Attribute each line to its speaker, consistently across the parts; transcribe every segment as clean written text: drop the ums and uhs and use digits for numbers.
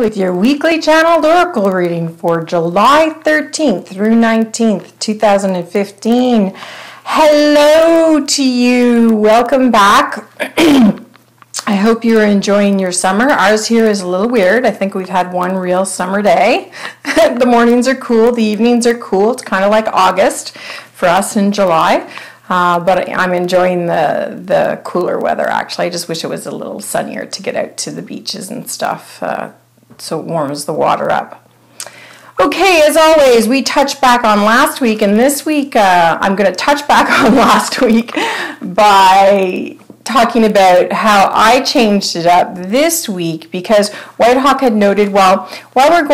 Speaker 1: with your weekly channeled oracle reading for July 13th through 19th, 2015. Hello to you. Welcome back. I hope you're enjoying your summer. Ours here is a little weird. I think we've had one real summer day. The mornings are cool. The evenings are cool. It's kind of like August for us in July. But I'm enjoying the cooler weather, actually. I just wish it was a little sunnier to get out to the beaches and stuff, so it warms the water up. Okay, as always, we touched back on last week, and this week I'm going to touch back on last week by talking about how I changed it up this week, because Whitehawk had noted, well, while we're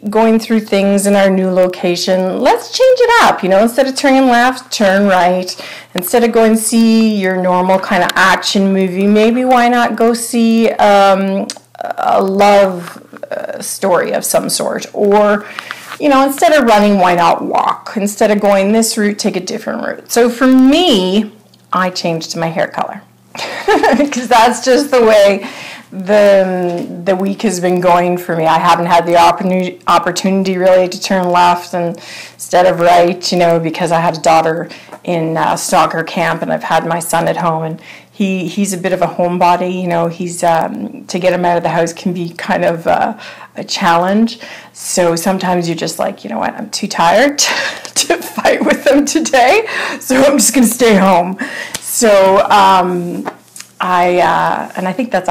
Speaker 1: going through things in our new location, let's change it up. You know, instead of turning left, turn right. Instead of going see your normal kind of action movie, maybe why not go see a love story of some sort? Or, you know, instead of running, why not walk? Instead of going this route, take a different route. So for me, I changed my hair color. Because that's just the way the week has been going for me. I haven't had the opportunity really to turn left instead of right, you know, because I had a daughter in soccer camp and I've had my son at home, and he's a bit of a homebody, you know. He's to get him out of the house can be kind of a challenge. So sometimes you're just like, you know what, I'm too tired to fight with him today, so I'm just going to stay home. So I think that's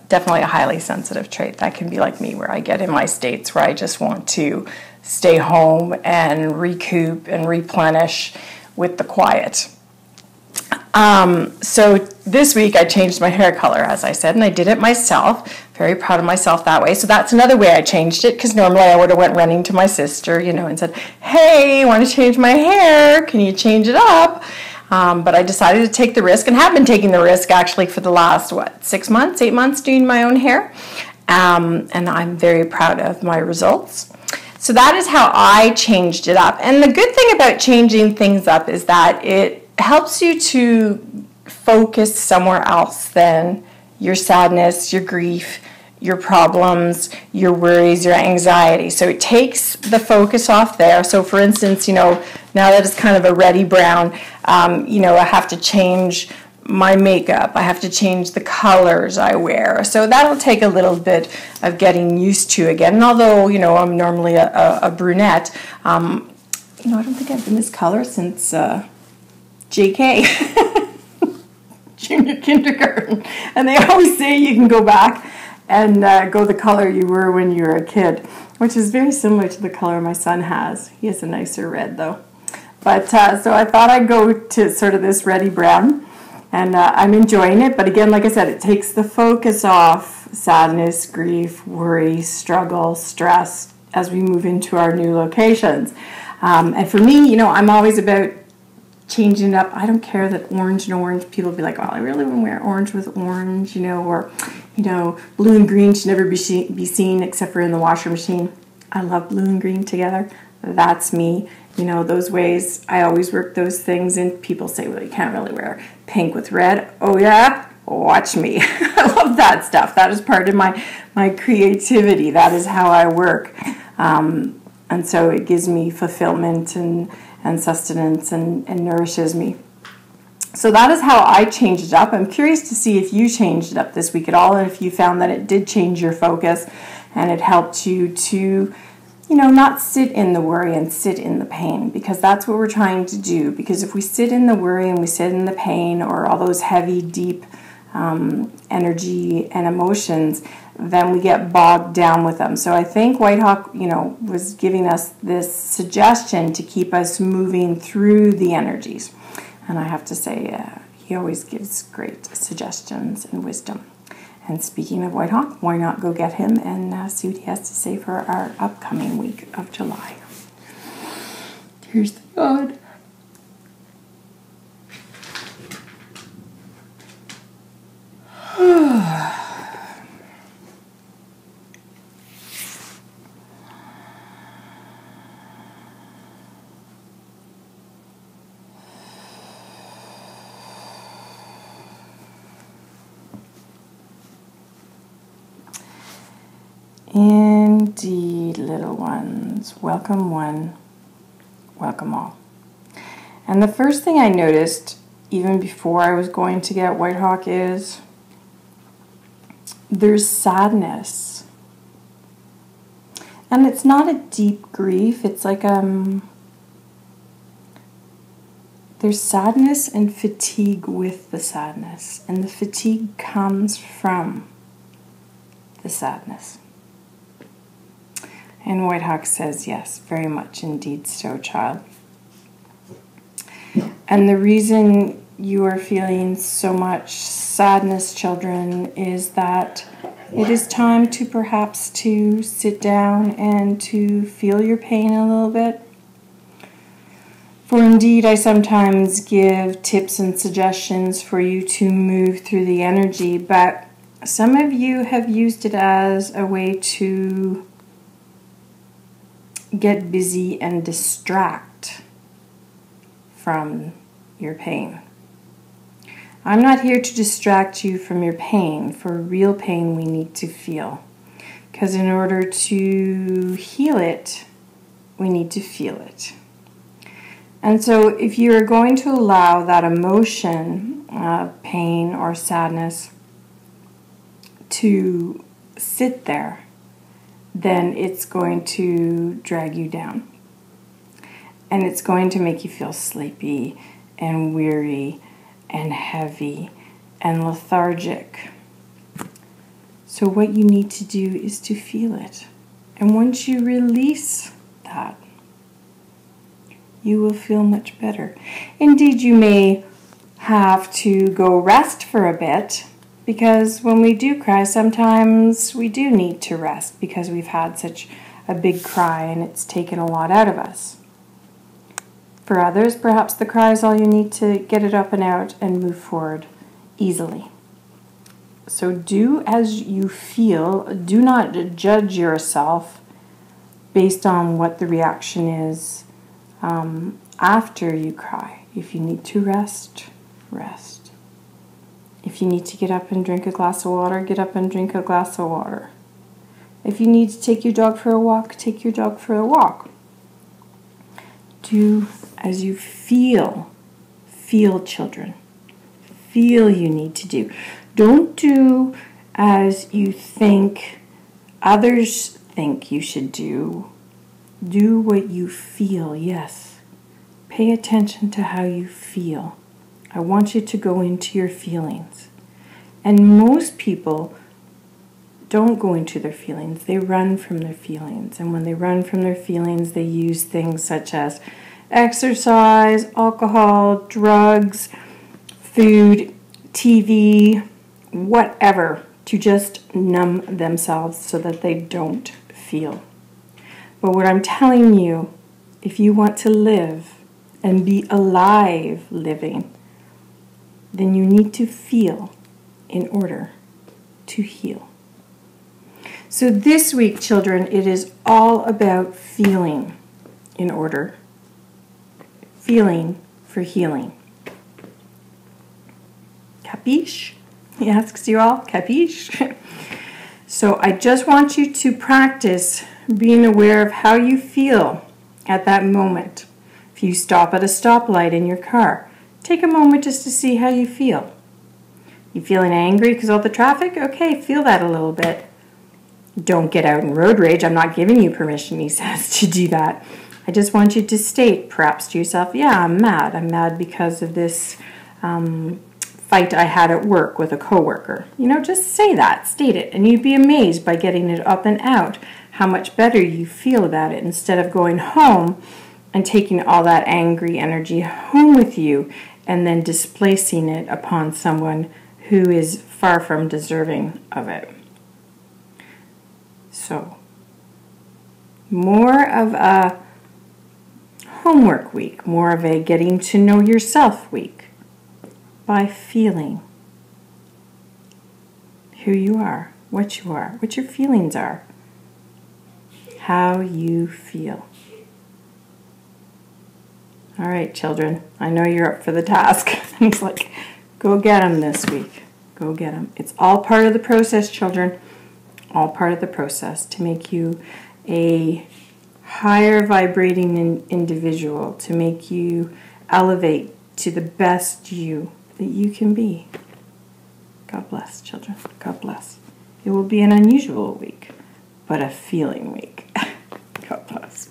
Speaker 1: definitely a highly sensitive trait. That can be like me, where I get in my states where I just want to stay home and recoup and replenish with the quiet. So this week I changed my hair color, as I said, and I did it myself. Very proud of myself that way. So that's another way I changed it, because normally I would have went running to my sister, you know, and said, hey, I want to change my hair. Can you change it up? But I decided to take the risk, and have been taking the risk actually for the last, 8 months doing my own hair. And I'm very proud of my results. So that is how I changed it up. And the good thing about changing things up is that it helps you to focus somewhere else than your sadness, your grief, your problems, your worries, your anxiety. So it takes the focus off there. So for instance, you know, now that it's kind of a reddy brown, you know, I have to change my makeup. I have to change the colors I wear. So that'll take a little bit of getting used to again. And although, you know, I'm normally a brunette, you know, I don't think I've been this color since JK, junior kindergarten. And they always say you can go back and go the color you were when you were a kid, which is very similar to the color my son has. He has a nicer red, though. But so I thought I'd go to sort of this reddy brown, and I'm enjoying it. But again, like I said, it takes the focus off sadness, grief, worry, struggle, stress as we move into our new locations. And for me, you know, I'm always about changing it up. I don't care that orange and orange, people be like, well, I really want to wear orange with orange, you know, or, you know, blue and green should never be seen except for in the washer machine. I love blue and green together. That's me. You know, those ways, I always work those things in. People say, well, you can't really wear pink with red. Oh, yeah? Watch me. I love that stuff. That is part of my creativity. That is how I work. And so it gives me fulfillment and sustenance and nourishes me. So that is how I changed it up. I'm curious to see if you changed it up this week at all, and if you found that it did change your focus and it helped you to, you know, not sit in the worry and sit in the pain, because that's what we're trying to do. Because if we sit in the worry and we sit in the pain, or all those heavy, deep energy and emotions, then we get bogged down with them. So I think Whitehawk, you know, was giving us this suggestion to keep us moving through the energies. And I have to say, he always gives great suggestions and wisdom. And speaking of Whitehawk, why not go get him and see what he has to say for our upcoming week of July. Here's the God. Indeed, little ones. Welcome one, welcome all. And the first thing I noticed, even before I was going to get Whitehawk, is there's sadness. And it's not a deep grief, it's like there's sadness and fatigue with the sadness. And the fatigue comes from the sadness. And Whitehawk says, yes, very much indeed so, child. And the reason you are feeling so much sadness, children, is that it is time to perhaps to sit down and to feel your pain a little bit. For indeed, I sometimes give tips and suggestions for you to move through the energy, but some of you have used it as a way to get busy and distract from your pain. I'm not here to distract you from your pain. For real pain, we need to feel. Because in order to heal it, we need to feel it. And so if you're going to allow that emotion, pain or sadness, to sit there, then it's going to drag you down. And it's going to make you feel sleepy and weary and heavy and lethargic. So what you need to do is to feel it. And once you release that, you will feel much better. Indeed, you may have to go rest for a bit, because when we do cry, sometimes we do need to rest because we've had such a big cry and it's taken a lot out of us. For others, perhaps the cry is all you need to get it up and out and move forward easily. So do as you feel. Do not judge yourself based on what the reaction is after you cry. If you need to rest, rest. If you need to get up and drink a glass of water, get up and drink a glass of water. If you need to take your dog for a walk, take your dog for a walk. Do as you feel. Feel, children. Feel you need to do. Don't do as you think others think you should do. Do what you feel, yes. Pay attention to how you feel. I want you to go into your feelings. And most people don't go into their feelings. They run from their feelings. And when they run from their feelings, they use things such as exercise, alcohol, drugs, food, TV, whatever, to just numb themselves so that they don't feel. But what I'm telling you, if you want to live and be alive living, then you need to feel in order to heal. So this week, children, it is all about feeling in order. Feeling for healing. Capiche? He asks you all, capiche? So I just want you to practice being aware of how you feel at that moment. If you stop at a stoplight in your car, take a moment just to see how you feel. You feeling angry because of all the traffic? Okay, feel that a little bit. Don't get out in road rage. I'm not giving you permission, he says, to do that. I just want you to state, perhaps to yourself, yeah, I'm mad. I'm mad because of this fight I had at work with a coworker. You know, just say that, state it, and you'd be amazed by getting it up and out how much better you feel about it, instead of going home and taking all that angry energy home with you and then displacing it upon someone who is far from deserving of it. So, more of a homework week, more of a getting to know yourself week, by feeling who you are, what your feelings are, how you feel. All right, children, I know you're up for the task. And he's like, go get them this week. Go get them. It's all part of the process, children. all part of the process to make you a higher vibrating individual, to make you elevate to the best you that you can be. God bless, children. God bless. It will be an unusual week, but a feeling week. God bless.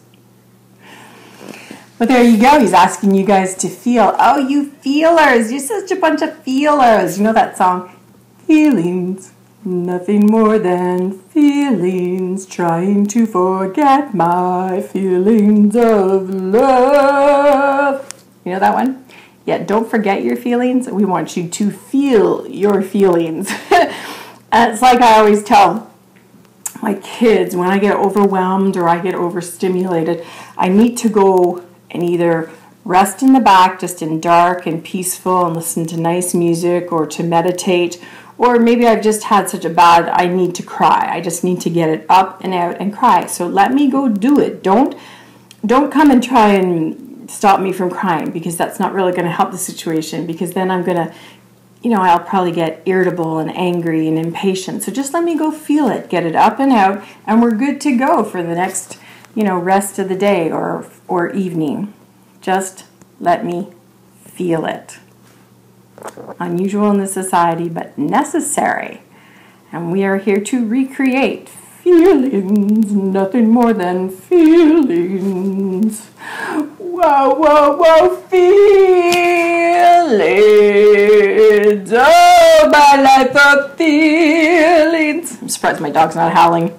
Speaker 1: Well, there you go. He's asking you guys to feel. Oh, you feelers. You're such a bunch of feelers. You know that song? Feelings. Nothing more than feelings. Trying to forget my feelings of love. You know that one? Yeah, don't forget your feelings. We want you to feel your feelings. And it's like I always tell my kids, when I get overwhelmed or I get overstimulated, I need to go and either rest in the back, just in dark and peaceful, and listen to nice music, or to meditate, or maybe I've just had such a bad, I need to cry. I just need to get it up and out and cry. So let me go do it. Don't come and try and stop me from crying, because that's not really going to help the situation, because then I'm going to, I'll probably get irritable and angry and impatient. So just let me go feel it, get it up and out, and we're good to go for the next, rest of the day or evening. Just let me feel it. Unusual in this society, but necessary. And we are here to recreate feelings, nothing more than feelings. Wow, wow, wow, feelings. Oh, my life of feelings. I'm surprised my dog's not howling.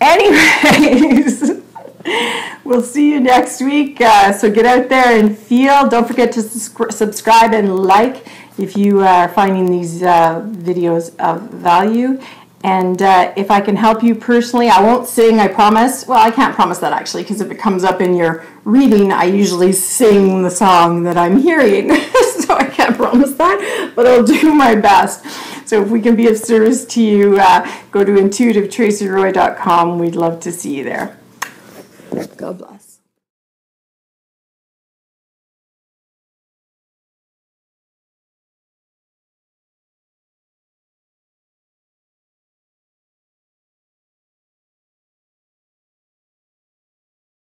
Speaker 1: Anyways, we'll see you next week. So get out there and feel. Don't forget to subscribe and like if you are finding these videos of value. And if I can help you personally, I won't sing, I promise. Well, I can't promise that actually, because if it comes up in your reading, I usually sing the song that I'm hearing. So I can't promise that, but I'll do my best. So if we can be of service to you, go to intuitivetracyroy.com. We'd love to see you there. God bless.